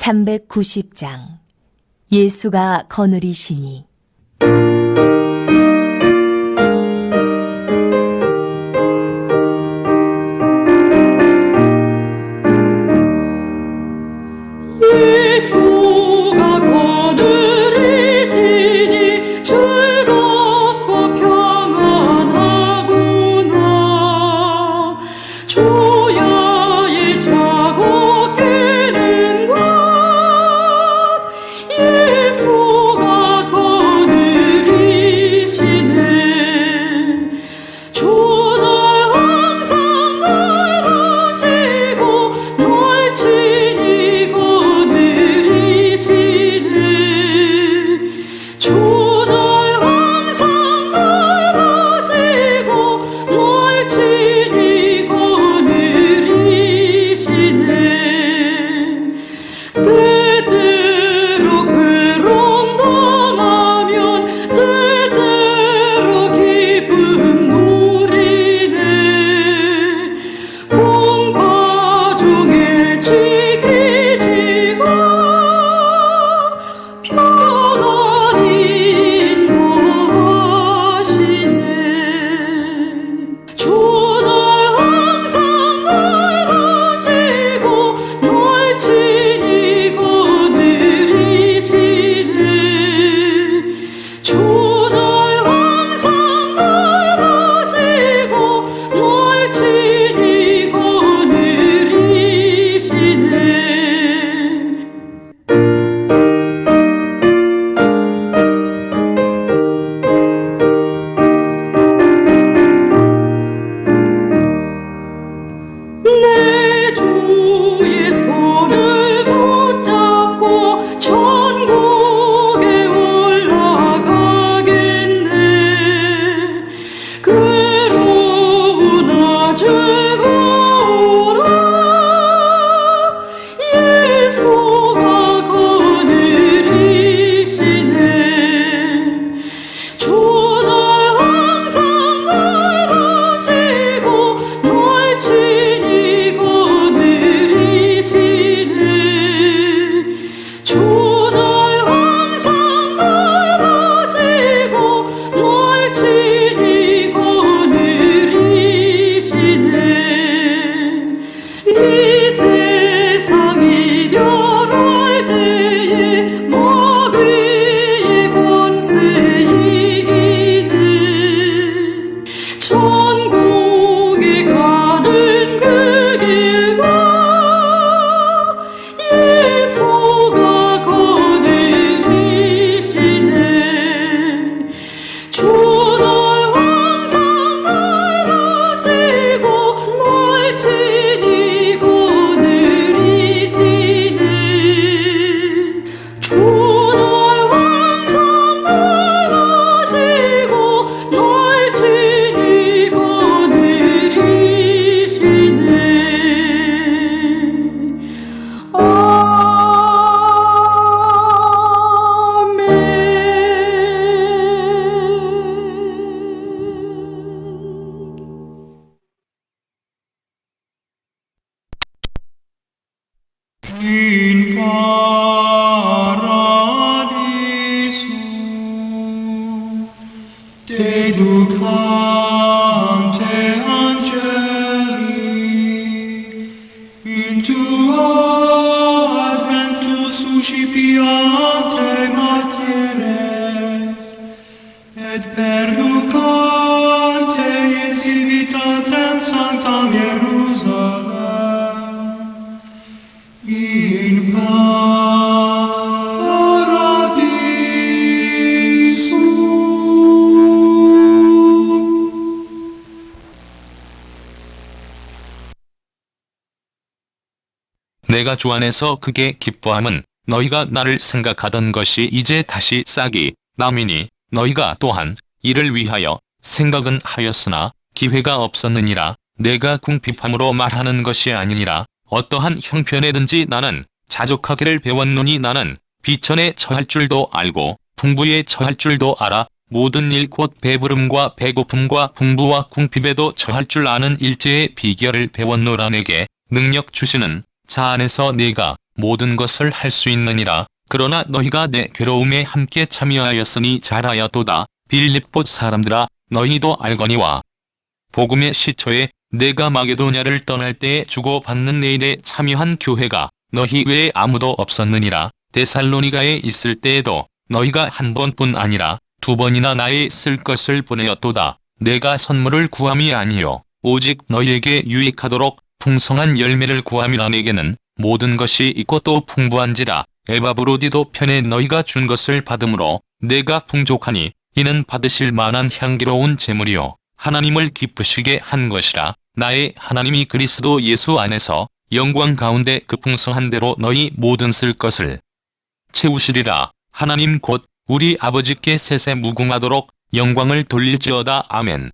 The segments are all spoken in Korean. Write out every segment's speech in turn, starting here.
390장 예수가 거느리시니. 예수가 거느리시니 즐겁고 평안하구나. 주야의 자고 깨는 것 예수가 거느리시네. 주 널 항상 달아시고 널 친히 거느리시네. 주 널 항상 달아시고 널 친히 거느리시네. 때때로 괴로움 당하면 때때로 기쁨 누리네. 공파 중에 지키시고 평안히 인도하시네. 주 널 항상 달아시고 널 친히 거느리시네. 주 널 항상 달아시고 널 친히 거느리시네. 내 주의 손을 붙잡고 천국에 올라가겠네. 괴로우나 즐거우라 예수가 거느리시네. 주 널 항상 달아시고 널 친히 거느리시네. 주 널 항상 달아시고 널 친히 거느리시네. 이 세상 이별할 때에 마귀의 권세 이기네. 천국에 가는 그 길과 예수가 거느리시네. 주 널 항상 달아시고 널 친히 거느리시네. 주 널 항상 달아시고 널 친히 거느리시네. In paradiso dedicante angeli in tua adventus suscipiante materes et perducante in civitatem sanctam Hierusalem in paradiso. 내가 주 안에서 크게 기뻐함은 너희가 나를 생각하던 것이 이제 다시 싹이 남이니 너희가 또한 이를 위하여 생각은 하였으나 기회가 없었느니라. 내가 궁핍함으로 말하는 것이 아니니라. 어떠한 형편에든지 나는 자족하기를 배웠노니 나는 비천에 처할 줄도 알고 풍부에 처할 줄도 알아. 모든 일 곧 배부름과 배고픔과 풍부와 궁핍에도 처할 줄 아는 일제의 비결을 배웠노라. 내게 능력 주시는 자 안에서 내가 모든 것을 할 수 있느니라. 그러나 너희가 내 괴로움에 함께 참여하였으니 잘하였도다. 빌립보 사람들아, 너희도 알거니와 복음의 시초에 내가 마게도냐를 떠날 때에 주고받는 내 일에 참여한 교회가 너희 외에 아무도 없었느니라. 데살로니가에 있을 때에도 너희가 한 번뿐 아니라 두 번이나 나의 쓸 것을 보내었도다. 내가 선물을 구함이 아니요 오직 너희에게 유익하도록 풍성한 열매를 구함이라. 내게는 모든 것이 있고 또 풍부한지라. 에바브로디도 편에 너희가 준 것을 받음으로 내가 풍족하니 이는 받으실 만한 향기로운 제물이요 하나님을 기쁘시게 한 것이라. 나의 하나님이 그리스도 예수 안에서 영광 가운데 그 풍성한 대로 너희 모든 쓸 것을 채우시리라. 하나님 곧 우리 아버지께 세세 무궁하도록 영광을 돌릴지어다. 아멘.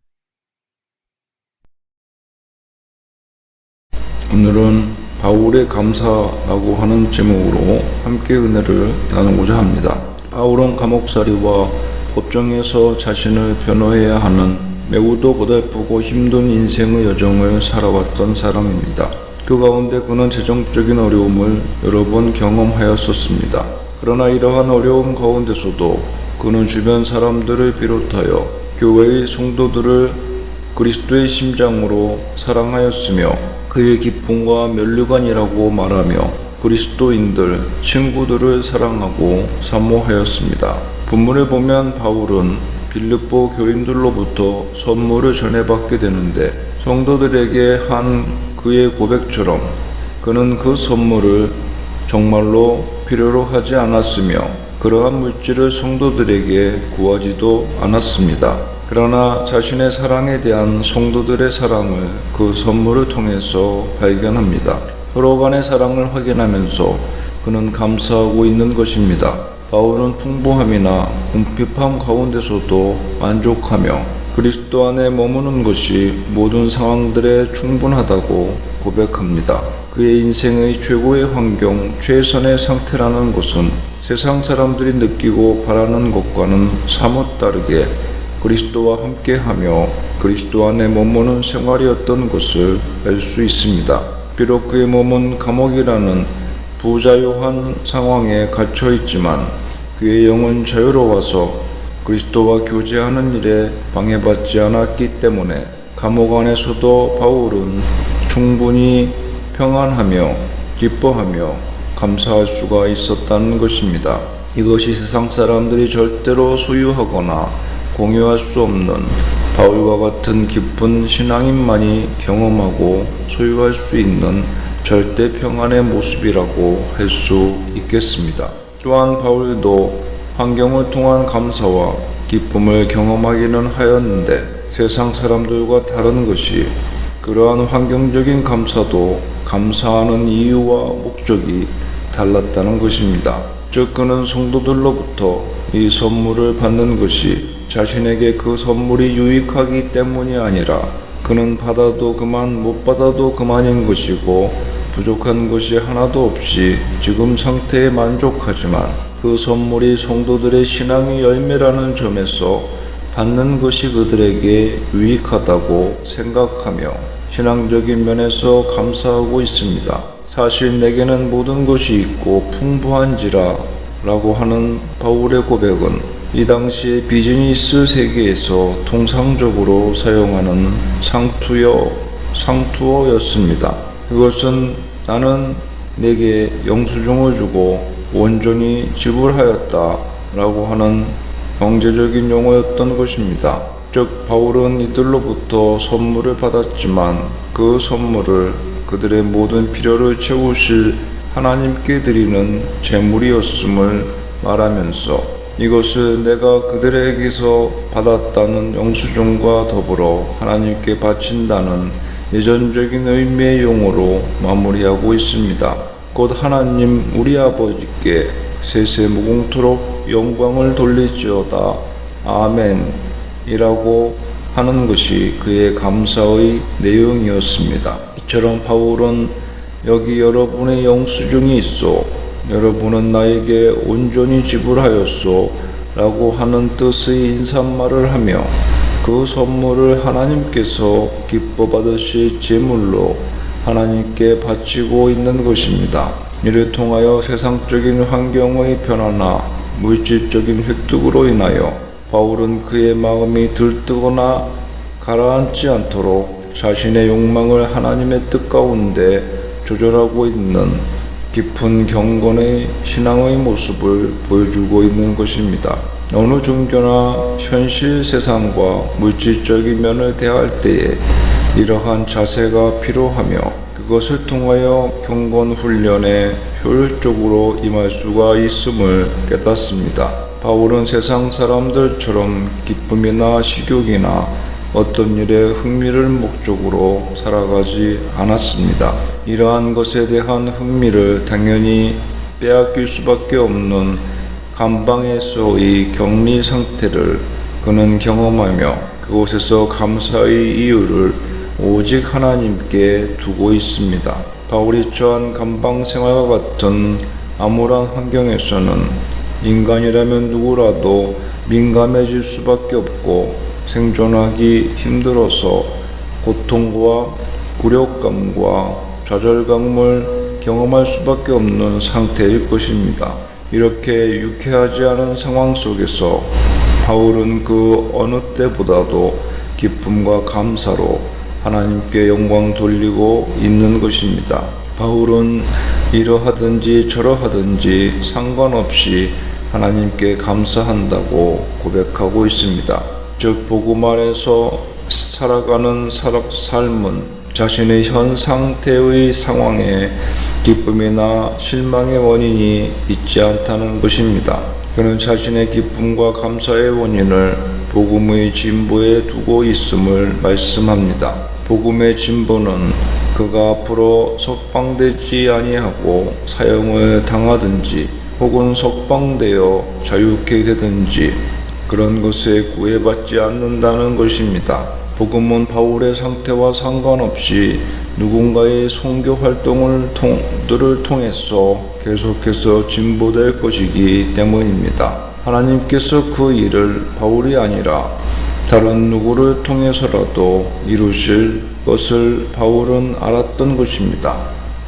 오늘은 바울의 감사라고 하는 제목으로 함께 은혜를 나누고자 합니다. 바울은 감옥살이와 법정에서 자신을 변호해야 하는 매우도 고달프고 힘든 인생의 여정을 살아왔던 사람입니다. 그 가운데 그는 재정적인 어려움을 여러 번 경험하였었습니다. 그러나 이러한 어려움 가운데서도 그는 주변 사람들을 비롯하여 교회의 성도들을 그리스도의 심장으로 사랑하였으며 그의 기쁨과 면류관이라고 말하며 그리스도인들, 친구들을 사랑하고 사모하였습니다. 본문을 보면 바울은 빌립보 교인들로부터 선물을 전해받게 되는데 성도들에게 한 그의 고백처럼 그는 그 선물을 정말로 필요로 하지 않았으며 그러한 물질을 성도들에게 구하지도 않았습니다. 그러나 자신의 사랑에 대한 성도들의 사랑을 그 선물을 통해서 발견합니다. 서로 간의 사랑을 확인하면서 그는 감사하고 있는 것입니다. 바울은 풍부함이나 궁핍함 가운데서도 만족하며 그리스도 안에 머무는 것이 모든 상황들에 충분하다고 고백합니다. 그의 인생의 최고의 환경, 최선의 상태라는 것은 세상 사람들이 느끼고 바라는 것과는 사뭇 다르게 그리스도와 함께하며 그리스도 안에 머무는 생활이었던 것을 알 수 있습니다. 비록 그의 몸은 감옥이라는 부자유한 상황에 갇혀 있지만 그의 영은 자유로워서 그리스도와 교제하는 일에 방해받지 않았기 때문에 감옥 안에서도 바울은 충분히 평안하며 기뻐하며 감사할 수가 있었다는 것입니다. 이것이 세상 사람들이 절대로 소유하거나 공유할 수 없는 바울과 같은 깊은 신앙인만이 경험하고 소유할 수 있는 절대 평안의 모습이라고 할 수 있겠습니다. 또한 바울도 환경을 통한 감사와 기쁨을 경험하기는 하였는데 세상 사람들과 다른 것이 그러한 환경적인 감사도 감사하는 이유와 목적이 달랐다는 것입니다. 즉 그는 성도들로부터 이 선물을 받는 것이 자신에게 그 선물이 유익하기 때문이 아니라 그는 받아도 그만 못 받아도 그만인 것이고 부족한 것이 하나도 없이 지금 상태에 만족하지만 그 선물이 성도들의 신앙의 열매라는 점에서 받는 것이 그들에게 유익하다고 생각하며 신앙적인 면에서 감사하고 있습니다. 사실 내게는 모든 것이 있고 풍부한지라 라고 하는 바울의 고백은 이 당시 비즈니스 세계에서 통상적으로 사용하는 상투어였습니다. 그것은 나는 내게 영수증을 주고 온전히 지불하였다 라고 하는 경제적인 용어였던 것입니다. 즉 바울은 이들로부터 선물을 받았지만 그 선물을 그들의 모든 필요를 채우실 하나님께 드리는 제물이었음을 말하면서 이것을 내가 그들에게서 받았다는 영수증과 더불어 하나님께 바친다는 예전적인 의미의 용어로 마무리하고 있습니다. 곧 하나님 우리 아버지께 세세 무궁토록 영광을 돌릴지어다. 아멘 이라고 하는 것이 그의 감사의 내용이었습니다. 이처럼 바울은 여기 여러분의 영수증이 있어 여러분은 나에게 온전히 지불하였소 라고 하는 뜻의 인사말을 하며 그 선물을 하나님께서 기뻐 받으실 제물로 하나님께 바치고 있는 것입니다. 이를 통하여 세상적인 환경의 변화나 물질적인 획득으로 인하여 바울은 그의 마음이 들뜨거나 가라앉지 않도록 자신의 욕망을 하나님의 뜻 가운데 조절하고 있는 깊은 경건의 신앙의 모습을 보여주고 있는 것입니다. 어느 종교나 현실 세상과 물질적인 면을 대할 때에 이러한 자세가 필요하며 그것을 통하여 경건 훈련에 효율적으로 임할 수가 있음을 깨닫습니다. 바울은 세상 사람들처럼 기쁨이나 식욕이나 어떤 일에 흥미를 목적으로 살아가지 않았습니다. 이러한 것에 대한 흥미를 당연히 빼앗길 수밖에 없는 감방에서의 격리 상태를 그는 경험하며 그곳에서 감사의 이유를 오직 하나님께 두고 있습니다. 바울이 처한 감방 생활과 같은 암울한 환경에서는 인간이라면 누구라도 민감해질 수밖에 없고 생존하기 힘들어서 고통과 굴욕감과 좌절감을 경험할 수밖에 없는 상태일 것입니다. 이렇게 유쾌하지 않은 상황 속에서 바울은 그 어느 때보다도 기쁨과 감사로 하나님께 영광 돌리고 있는 것입니다. 바울은 이러하든지 저러하든지 상관없이 하나님께 감사한다고 고백하고 있습니다. 즉 복음 안에서 살아가는 삶은 자신의 현 상태의 상황에 기쁨이나 실망의 원인이 있지 않다는 것입니다. 그는 자신의 기쁨과 감사의 원인을 복음의 진보에 두고 있음을 말씀합니다. 복음의 진보는 그가 앞으로 석방되지 아니하고 사형을 당하든지 혹은 석방되어 자유케 되든지 그런 것에 구애받지 않는다는 것입니다. 복음은 바울의 상태와 상관없이 누군가의 선교 활동들을 통해서 계속해서 진보될 것이기 때문입니다. 하나님께서 그 일을 바울이 아니라 다른 누구를 통해서라도 이루실 것을 바울은 알았던 것입니다.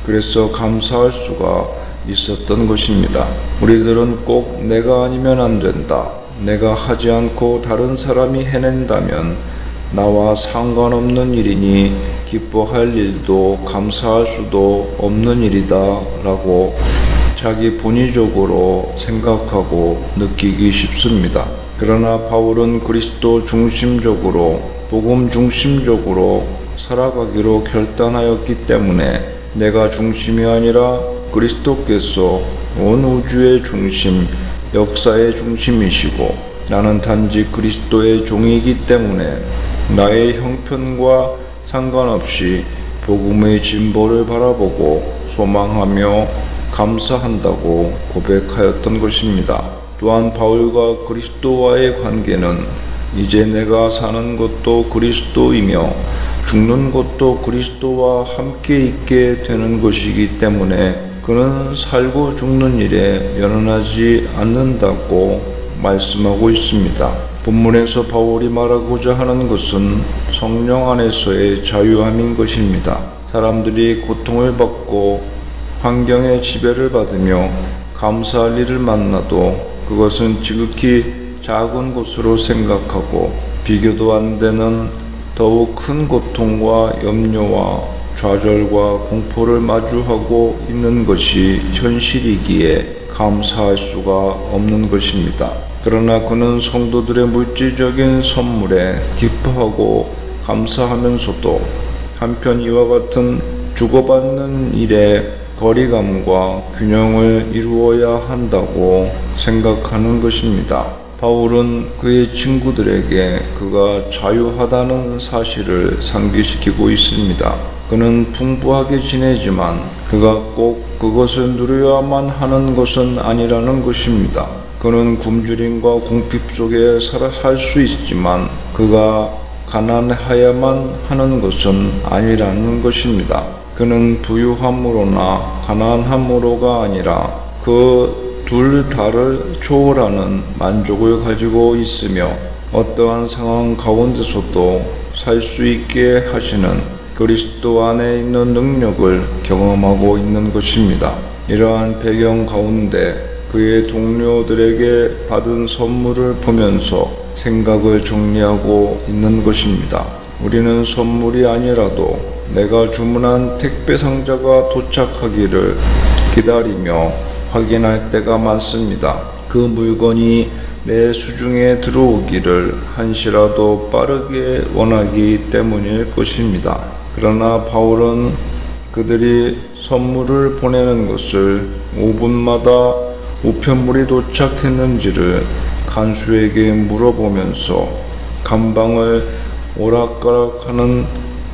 그래서 감사할 수가 있었던 것입니다. 우리들은 꼭 내가 아니면 안 된다. 내가 하지 않고 다른 사람이 해낸다면 나와 상관없는 일이니 기뻐할 일도 감사할 수도 없는 일이다 라고 자기 본의적으로 생각하고 느끼기 쉽습니다. 그러나 바울은 그리스도 중심적으로 복음 중심적으로 살아가기로 결단하였기 때문에 내가 중심이 아니라 그리스도께서 온 우주의 중심, 역사의 중심이시고 나는 단지 그리스도의 종이기 때문에 나의 형편과 상관없이 복음의 진보를 바라보고 소망하며 감사한다고 고백하였던 것입니다. 또한 바울과 그리스도와의 관계는 이제 내가 사는 것도 그리스도이며 죽는 것도 그리스도와 함께 있게 되는 것이기 때문에 그는 살고 죽는 일에 연연하지 않는다고 말씀하고 있습니다. 본문에서 바울이 말하고자 하는 것은 성령 안에서의 자유함인 것입니다. 사람들이 고통을 받고 환경의 지배를 받으며 감사할 일을 만나도 그것은 지극히 작은 것으로 생각하고 비교도 안 되는 더욱 큰 고통과 염려와 좌절과 공포를 마주하고 있는 것이 현실이기에 감사할 수가 없는 것입니다. 그러나 그는 성도들의 물질적인 선물에 기뻐하고 감사하면서도 한편 이와 같은 주고받는 일에 거리감과 균형을 이루어야 한다고 생각하는 것입니다. 바울은 그의 친구들에게 그가 자유하다는 사실을 상기시키고 있습니다. 그는 풍부하게 지내지만 그가 꼭 그것을 누려야만 하는 것은 아니라는 것입니다. 그는 굶주림과 궁핍 속에 살 수 있지만 그가 가난해야만 하는 것은 아니라는 것입니다. 그는 부유함으로나 가난함으로가 아니라 그 둘 다를 초월하는 만족을 가지고 있으며 어떠한 상황 가운데서도 살 수 있게 하시는 그리스도 안에 있는 능력을 경험하고 있는 것입니다. 이러한 배경 가운데 그의 동료들에게 받은 선물을 보면서 생각을 정리하고 있는 것입니다. 우리는 선물이 아니라도 내가 주문한 택배 상자가 도착하기를 기다리며 확인할 때가 많습니다. 그 물건이 내 수중에 들어오기를 한시라도 빠르게 원하기 때문일 것입니다. 그러나 바울은 그들이 선물을 보내는 것을 5분마다 우편물이 도착했는지를 간수에게 물어보면서 감방을 오락가락하는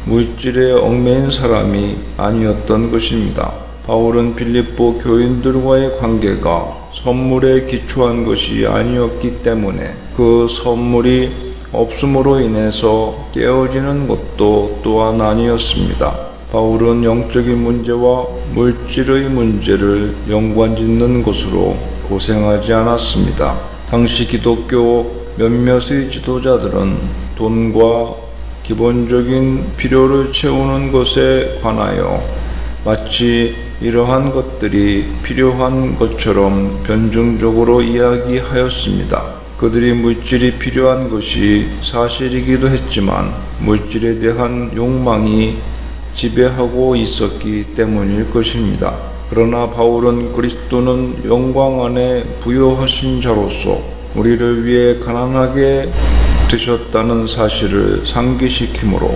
물질에 얽매인 사람이 아니었던 것입니다. 바울은 빌립보 교인들과의 관계가 선물에 기초한 것이 아니었기 때문에 그 선물이 없음으로 인해서 깨어지는 것도 또한 아니었습니다. 바울은 영적인 문제와 물질의 문제를 연관짓는 것으로 고생하지 않았습니다. 당시 기독교 몇몇의 지도자들은 돈과 기본적인 필요를 채우는 것에 관하여 마치 이러한 것들이 필요한 것처럼 변증적으로 이야기하였습니다. 그들이 물질이 필요한 것이 사실이기도 했지만 물질에 대한 욕망이 지배하고 있었기 때문일 것입니다. 그러나 바울은 그리스도는 영광 안에 부요하신 자로서 우리를 위해 가난하게 되셨다는 사실을 상기시키므로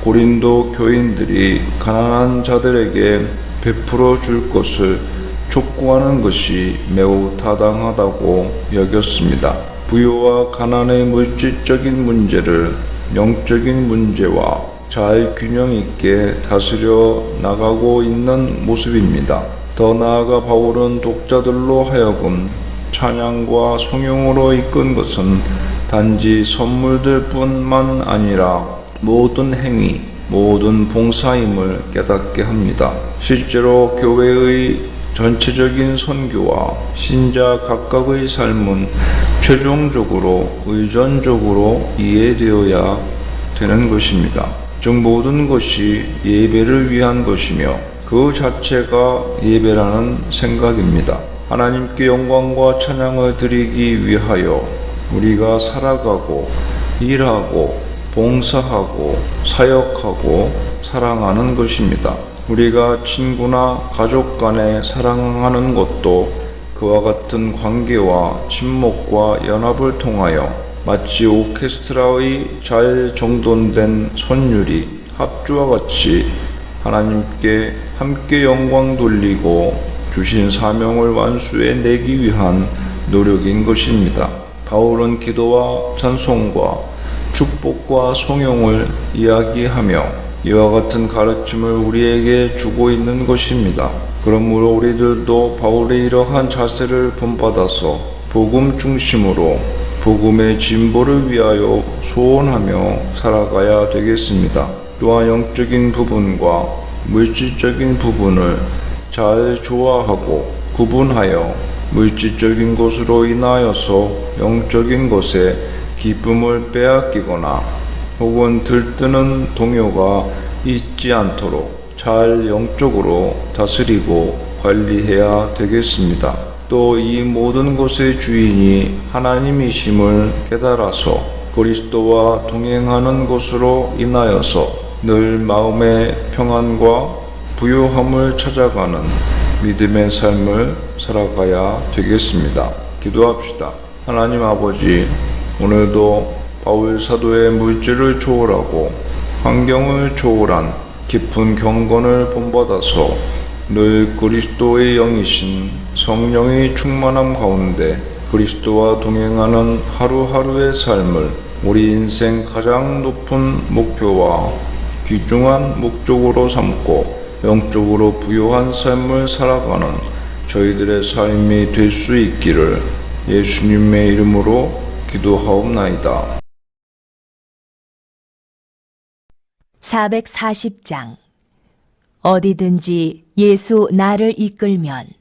고린도 교인들이 가난한 자들에게 베풀어 줄 것을 촉구하는 것이 매우 타당하다고 여겼습니다. 부요와 가난의 물질적인 문제를 영적인 문제와 잘 균형 있게 다스려 나가고 있는 모습입니다. 더 나아가 바울은 독자들로 하여금 찬양과 성용으로 이끈 것은 단지 선물들 뿐만 아니라 모든 행위, 모든 봉사임을 깨닫게 합니다. 실제로 교회의 전체적인 선교와 신자 각각의 삶은 최종적으로 의존적으로 이해되어야 되는 것입니다. 즉 모든 것이 예배를 위한 것이며 그 자체가 예배라는 생각입니다. 하나님께 영광과 찬양을 드리기 위하여 우리가 살아가고 일하고 봉사하고 사역하고 사랑하는 것입니다. 우리가 친구나 가족 간에 사랑하는 것도 그와 같은 관계와 친목과 연합을 통하여 마치 오케스트라의 잘 정돈된 선율이 합주와 같이 하나님께 함께 영광 돌리고 주신 사명을 완수해 내기 위한 노력인 것입니다. 바울은 기도와 찬송과 축복과 성용을 이야기하며 이와 같은 가르침을 우리에게 주고 있는 것입니다. 그러므로 우리들도 바울의 이러한 자세를 본받아서 복음 중심으로 복음의 진보를 위하여 소원하며 살아가야 되겠습니다. 또한 영적인 부분과 물질적인 부분을 잘 조화하고 구분하여 물질적인 것으로 인하여서 영적인 것에 기쁨을 빼앗기거나 혹은 들뜨는 동요가 있지 않도록 잘 영적으로 다스리고 관리해야 되겠습니다. 또 이 모든 것의 주인이 하나님이심을 깨달아서 그리스도와 동행하는 것으로 인하여서 늘 마음의 평안과 부요함을 찾아가는 믿음의 삶을 살아가야 되겠습니다. 기도합시다. 하나님 아버지, 오늘도 바울 사도의 물질을 초월하고 환경을 초월한 깊은 경건을 본받아서 늘 그리스도의 영이신 성령의 충만함 가운데 그리스도와 동행하는 하루하루의 삶을 우리 인생 가장 높은 목표와 귀중한 목적으로 삼고 영적으로 부요한 삶을 살아가는 저희들의 삶이 될 수 있기를 예수님의 이름으로 기도하옵나이다. 440장 어디든지 예수 나를 이끌면